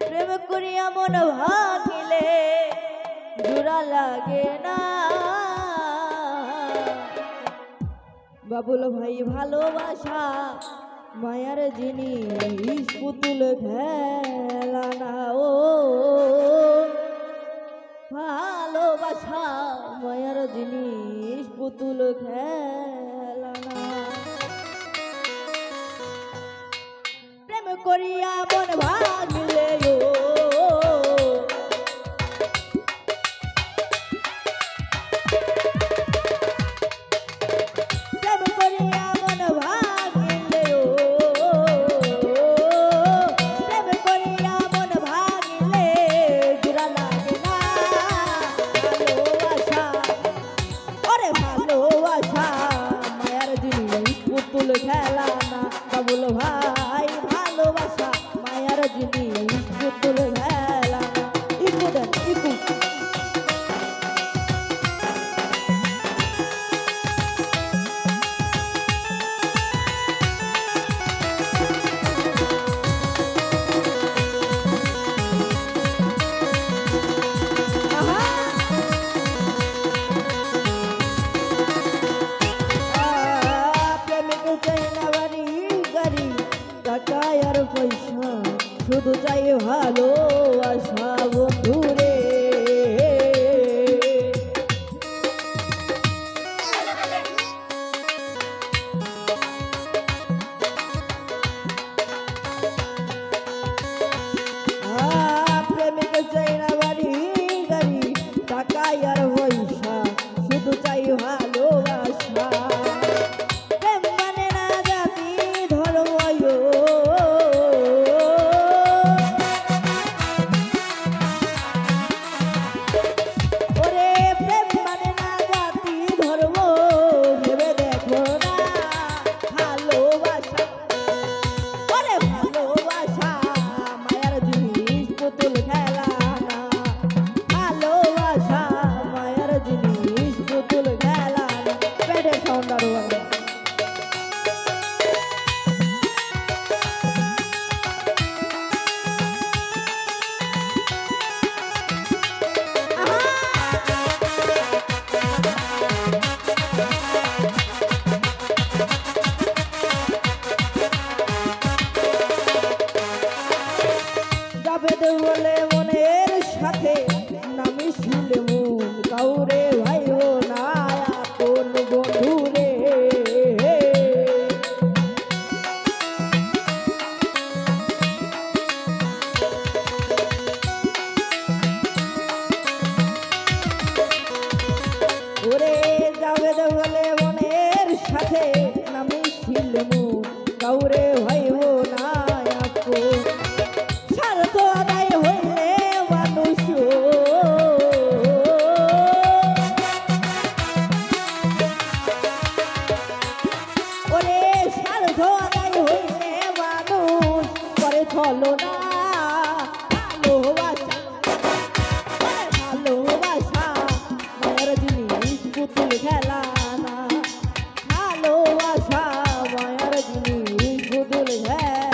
প্রেম করিয়া মন ভাঙিলে জোড়া লাগে না। বাবুল ভাই ভালোবাসা মায়ার জিনিস পুতুল খেলা না। ও ভালোবাসা মায়ার জিনিস পুতুল খেলা না। প্রেম করিয়া মন ভাঙিলে খেলা না। বাবুল ভাই ভালোবাসা মায়ার জিনিস পুতুল খেলা না। ইকু দেন ইকু। টাকার পয়সা শুধু চাই ভালোবাসা বন্ধুরে। প্রেমিক চাই না বাড়ি গাড়ি টাকার পয়সা শুধু চাই ভালোবাসা। বলে মনের সাথে নামি শুলে মন কাউরে ভাইও না কোন বন্ধুরে। ওরে যাবে বলে মনের সাথে নামি শুলে মন কাউরে ভাইও না কোন। স্বার্থ আদায় হইলে মানুষ ওরে স্বার্থ আদায় হইলে মানুষ করে চলো না। ভালোবাসা মায়ের জিনিস পুতুল খেলা না। ভালোবাসা মায়ের জিনিস পুতুল খেলা না।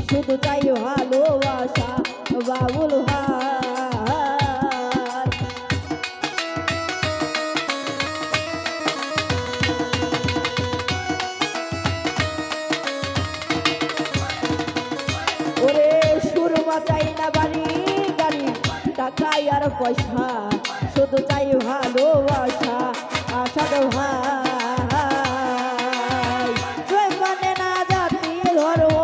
শুধু চাই ভালোবাসা বাবুল ভাই। ওরে সুরমা চাই না বাড়ি গাড়ি টাকা আর পয়সা, শুধু চাই ভালোবাসা আসাদ ভাই। তুই মানে না জাতি ধর্ম,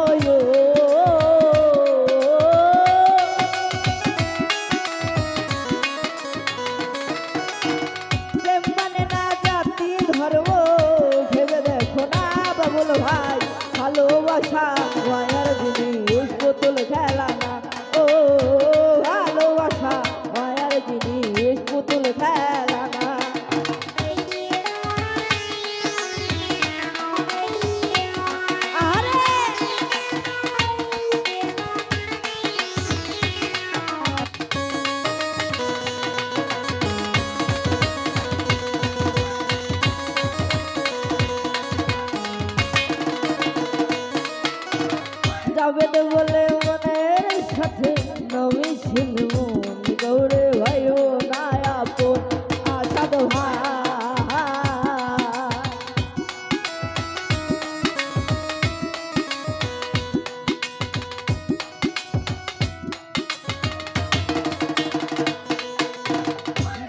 প্রেম মানে না জাতি ধর্ম, ভেবে দেখো না বাবুল ভাই। ভালোবাসা মায়ার জিনিস, পুতুল খেলা না। ও ভালোবাসা মায়ার জিনিস, পুতুল খেলা না। আরে যাবে তো বলে মনের সাথে নমিছিল মন, গৌরে ভাই ও নায়াপন আসাদ ভাই।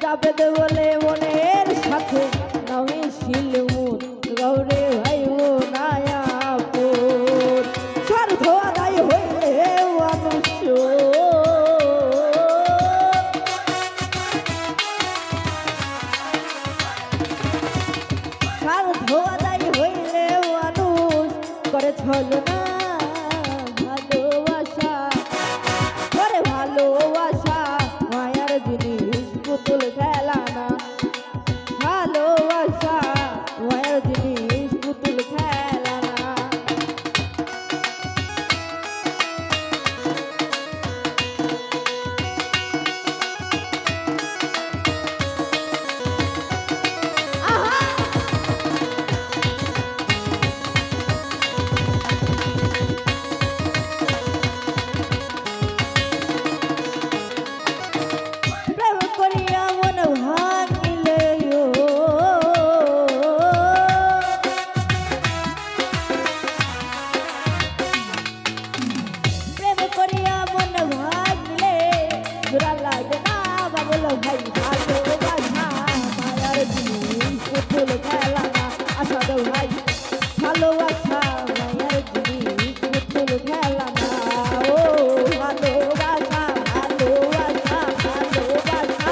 যাবে তো বলে মনের সাথে নমিছিল মন, গৌরে ভাই ও নায়াপন। স্বার্থ আদায় হইলে মানুষ, স্বার্থ আদায় হইলে মানুষ করে ছলনা। ভালোবাসা করে ভালোবাসা মায়ার জিনিস, পুতুল খেলা না। ভালোবাসা মায়ার জিনিস, পুতুল খেলা না। প্রেম করিয়া মন ভাঙিলে ও, প্রেম করিয়া মন ভাঙিলে জোড়া লাগে না বাবুল ভাই। ভালোবাসা মায়ার জিনিস, পুতুল খেলা না আসাদ ভাই। ভালোবাসা মায়ার জিনিস, পুতুল খেলা না। ও ভালোবাসা ভালোবাসা ভালোবাসা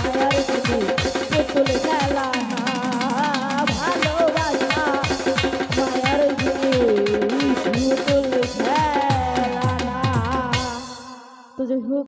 মায়ার জিনিস, পুতুল খেলা না। ভালোবাসা মায়ার জিনিস, পুতুল খেলা না। তো যাই হোক